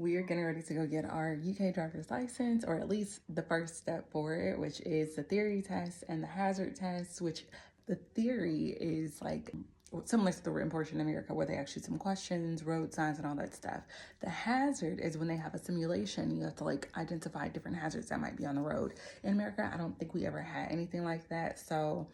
We are getting ready to go get our UK driver's license, or at least the first step for it, which is the theory test and the hazard test, which the theory is like similar to the written portion in America where they ask you some questions, road signs, and all that stuff. The hazard is when they have a simulation. You have to like identify different hazards that might be on the road. In America, I don't think we ever had anything like that. So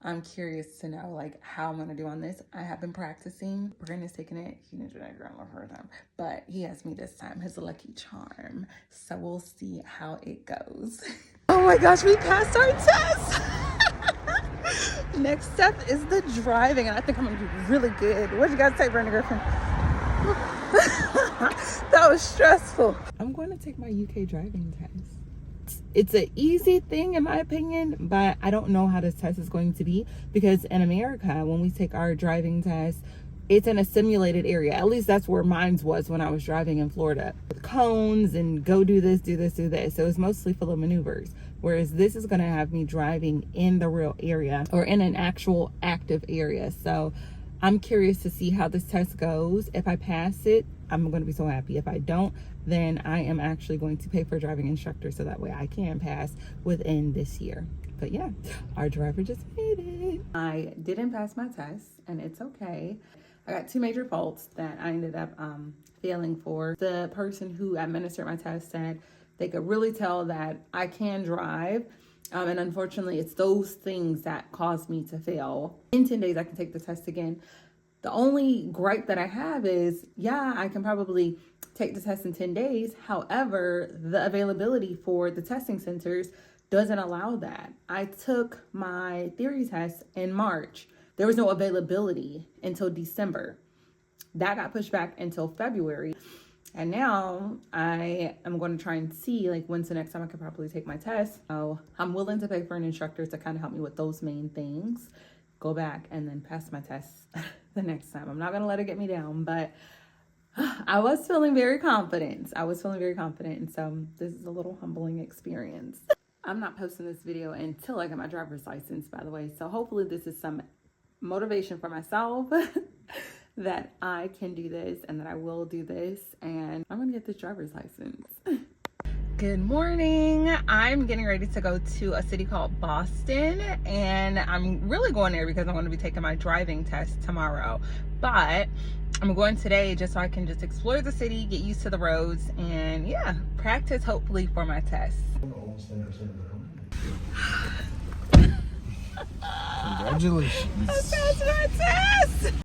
I'm curious to know like how I'm gonna do on this. I have been practicing. Brandon's taking it. He didn't do that grandma for a time, but he has me this time, his lucky charm. So we'll see how it goes. Oh my gosh, we passed our test. Next step is the driving, and I think I'm gonna do really good. What'd you guys say, Brandon Griffin? That was stressful. I'm going to take my UK driving test. It's an easy thing in my opinion, but I don't know how this test is going to be because in America, when we take our driving test, it's in a simulated area. At least that's where mine was when I was driving in Florida. With cones and go do this, do this, do this. So it's mostly full of maneuvers. Whereas this is gonna have me driving in the real area or in an actual active area. So I'm curious to see how this test goes. If I pass it, I'm gonna be so happy. If I don't, then I am actually going to pay for a driving instructor so that way I can pass within this year. But yeah, our driver just made it. I didn't pass my test and it's okay. I got two major faults that I ended up failing for. The person who administered my test said they could really tell that I can drive. And unfortunately, it's those things that caused me to fail. In 10 days, I can take the test again. The only gripe that I have is, yeah, I can probably take the test in 10 days. However, the availability for the testing centers doesn't allow that. I took my theory test in March. There was no availability until December. That got pushed back until February. And now I am going to try and see like when's the next time I could probably take my test. So I'm willing to pay for an instructor to kind of help me with those main things. Go back and then pass my test the next time. I'm not going to let it get me down, but I was feeling very confident. And so this is a little humbling experience. I'm not posting this video until I get my driver's license, by the way. So hopefully this is some motivation for myself that I can do this and that I will do this, and I'm gonna get this driver's license. Good morning. I'm getting ready to go to a city called Boston, and I'm really going there because I'm going to be taking my driving test tomorrow. But I'm going today just so I can just explore the city, get used to the roads, and yeah, practice hopefully for my test. Congratulations. I passed my test.